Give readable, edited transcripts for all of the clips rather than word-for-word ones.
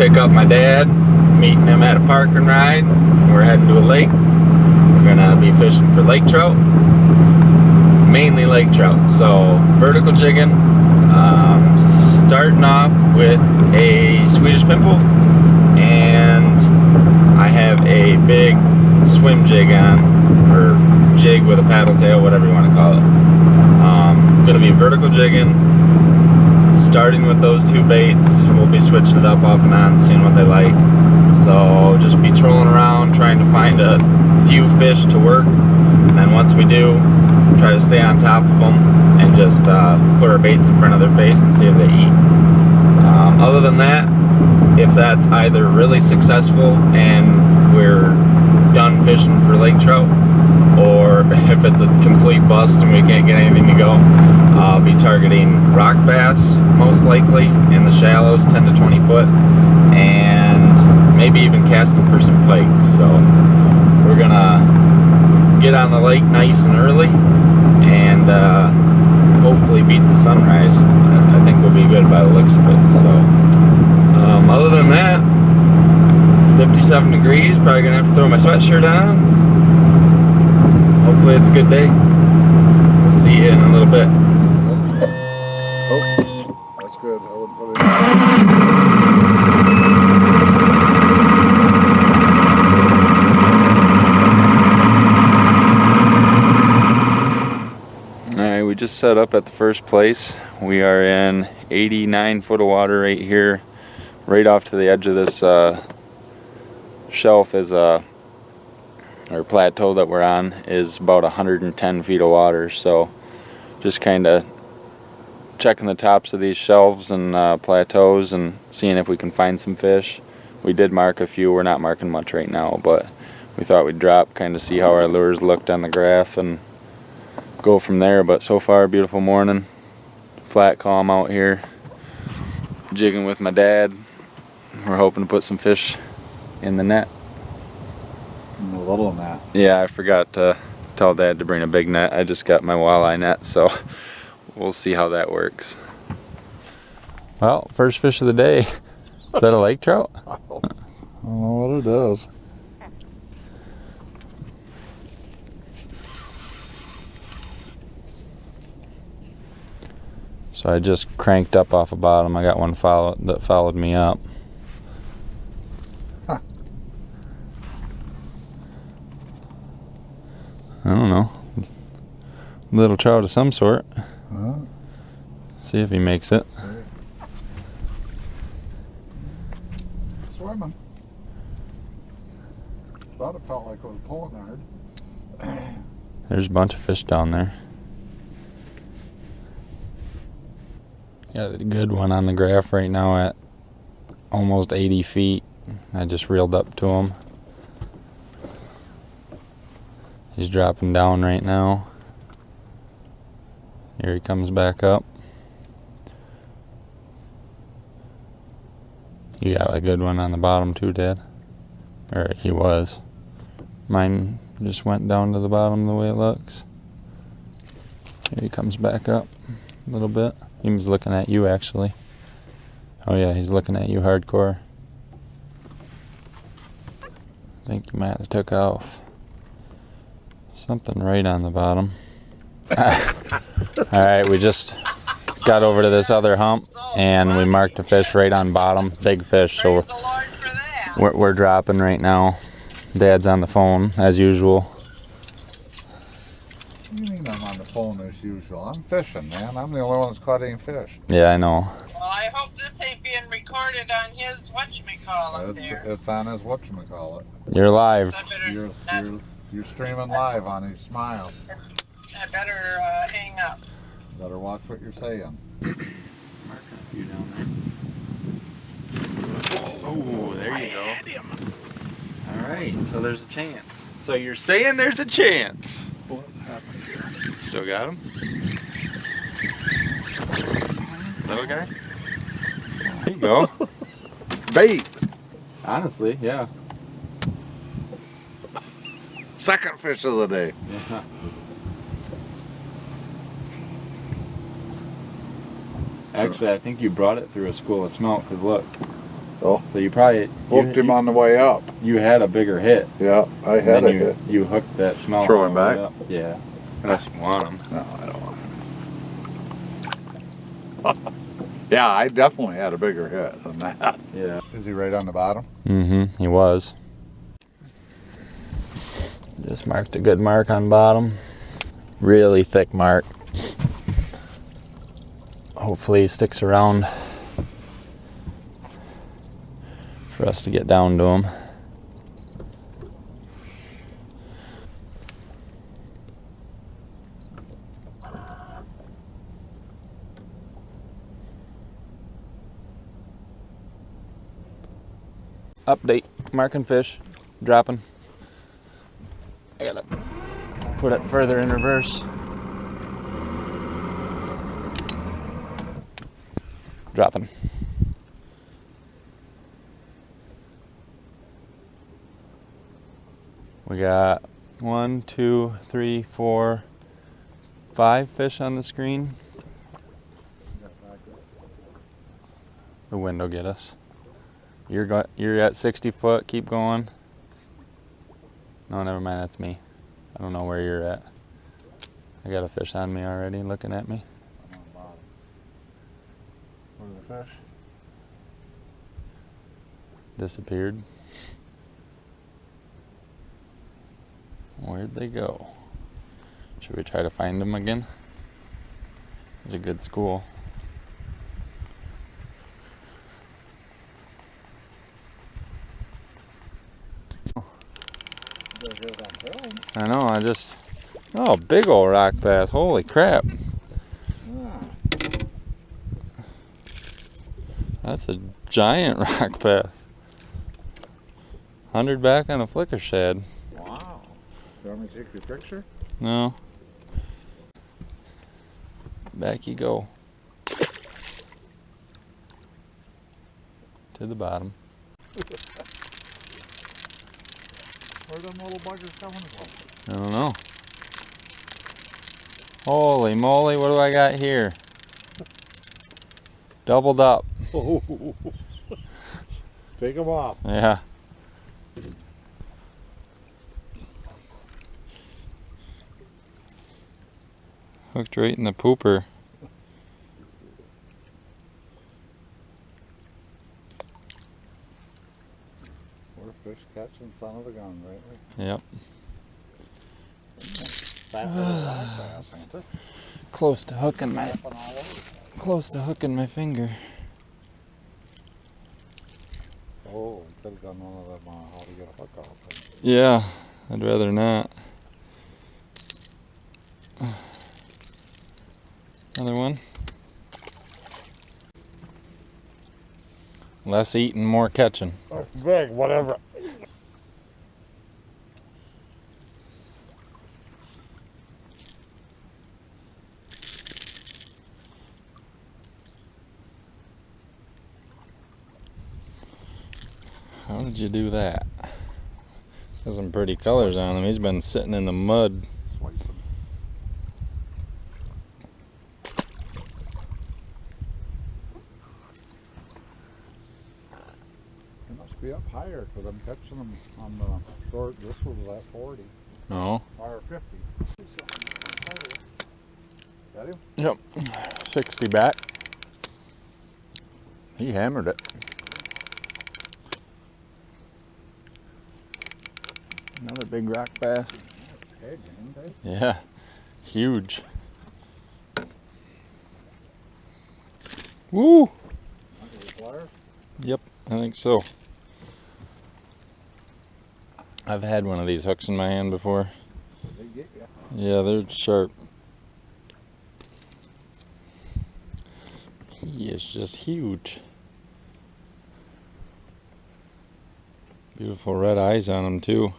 pick up my dad, meeting him at a park and ride. We're heading to a lake. We're gonna be fishing for lake trout, mainly lake trout. So vertical jigging, starting off with a Swedish pimple, and I have a big swim jig on, or jig with a paddle tail, whatever you want to call it. Gonna be vertical jigging, starting with those two baits. We'll be switching it up off and on, seeing what they like. So just be trolling around, trying to find a few fish to work, and then once we do, try to stay on top of them and just put our baits in front of their face and see if they eat. Other than that, if that's either really successful and we're done fishing for lake trout, or if it's a complete bust and we can't get anything to go, I'll be targeting rock bass, most likely, in the shallows, 10 to 20 foot, and maybe even casting for some pike. So we're gonna get on the lake nice and early and hopefully beat the sunrise. I think we'll be good by the looks of it. So other than that, 57 degrees, probably gonna have to throw my sweatshirt on. Hopefully it's a good day. We'll see you in a little bit. Oh, that's good. I would put it in. Alright, we just set up at the first place. We are in 89 foot of water right here. Right off to the edge of this shelf is our plateau that we're on is about 110 feet of water. So just kind of checking the tops of these shelves and plateaus and seeing if we can find some fish. We did mark a few. We're not marking much right now, but we thought we'd drop, kind of see how our lures looked on the graph and go from there. But so far, beautiful morning, flat calm out here, jigging with my dad. We're hoping to put some fish in the net. a little net. Yeah, I forgot to tell Dad to bring a big net. I just got my walleye net, so we'll see how that works. Well, first fish of the day. Is that a lake trout? I don't know what it is. So I just cranked up off the bottom. I got one that followed me up. Huh. I don't know. Little trout of some sort. See if he makes it. Swimming. Thought it felt like it was pulling hard. There's a bunch of fish down there. Got a good one on the graph right now at almost 80 feet. I just reeled up to him. He's dropping down right now. Here he comes back up. You got a good one on the bottom too, Dad? Or he was. Mine just went down to the bottom the way it looks. Here he comes back up a little bit. He was looking at you actually. Oh yeah, he's looking at you hardcore. I think you might have took off. Something right on the bottom. Alright, we just got over to this other hump and we marked a fish right on bottom. Big fish, so we're dropping right now. Dad's on the phone as usual. What do you mean I'm on the phone as usual? I'm fishing, man. I'm the only one that's caught any fish. Yeah, I know. Well, I hope this ain't being recorded on his whatchamacallit there. It's on his whatchamacallit. You're live. You're streaming live on his smile. I better hang up. Better watch what you're saying. Marking a few down there. Oh, there you go. Alright, so there's a chance. So you're saying there's a chance. What happened here? Still got him? Little guy? There you go. Bait! Honestly, yeah. Second fish of the day. Yeah. Actually, I think you brought it through a school of smelt, because look, Oh. So you probably Hooked him on the way up. You had a bigger hit. Yeah, I had a hit. You hooked that small. Throw him back? Up. Yeah. Unless you want him. No, I don't want him. Yeah, I definitely had a bigger hit than that. Yeah. Is he right on the bottom? Mm-hmm. He was. Just marked a good mark on bottom. Really thick mark. Hopefully he sticks around for us to get down to him. Update, marking fish, dropping. I gotta put it further in reverse. Dropping. We got 1, 2, 3, 4, 5 fish on the screen. The wind will get us. You're at 60 foot. Keep going. No, never mind. That's me. I don't know where you're at. I got a fish on me already, looking at me. I'm on the bottom. Where's the fish? Disappeared. Where'd they go? Should we try to find them again? It's a good school. I know, oh, big old rock bass, holy crap. That's a giant rock bass. 100 back on a flicker shad. Wow. You want me to take your picture? No. Back you go. To the bottom. Where them little buggers coming from? I don't know. Holy moly, what do I got here? Doubled up. Take them off. Yeah. Hooked right in the pooper. We're fish catching son of a gun, right? Yep. Fat little rock bass, ain't it? Close to hooking my Flapping all over. close to hooking my finger. Oh, we could have done one of them how to get a hook off. Yeah, I'd rather not. Another one. Less eating, more catching. Oh, big, whatever. How did you do that? Has some pretty colors on him. He's been sitting in the mud. Swiping. They must be up higher because I'm catching them on the short. This was at 40 No. or 50. Got him? Yep. 60 back. He hammered it. Another big rock bass. Head, ain't they? Yeah. Huge. Woo! Yep, I think so. I've had one of these hooks in my hand before. They get you. Yeah, they're sharp. He is just huge. Beautiful red eyes on him too.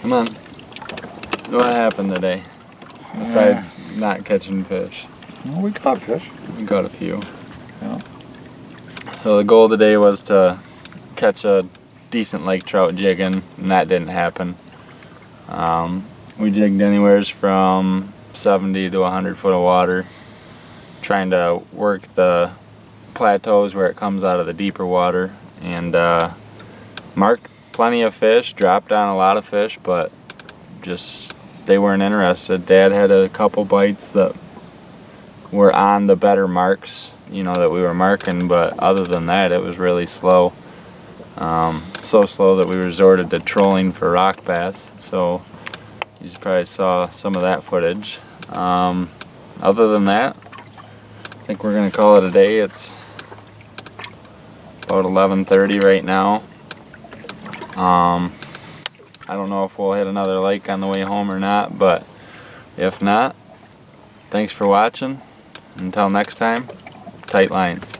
Come on. What happened today? Besides not catching fish. Well, we caught fish. We caught a few. Yeah. So the goal today was to catch a decent lake trout jigging, and that didn't happen. We jigged anywhere from 70 to 100 foot of water, trying to work the plateaus where it comes out of the deeper water, and marked plenty of fish, dropped on a lot of fish, but just they weren't interested. Dad had a couple bites that were on the better marks, you know, that we were marking, but other than that it was really slow. So slow that we resorted to trolling for rock bass, so you probably saw some of that footage. Other than that, I think we're gonna call it a day. It's about 11:30 right now. I don't know if we'll hit another lake on the way home or not, but if not, thanks for watching. Until next time, tight lines.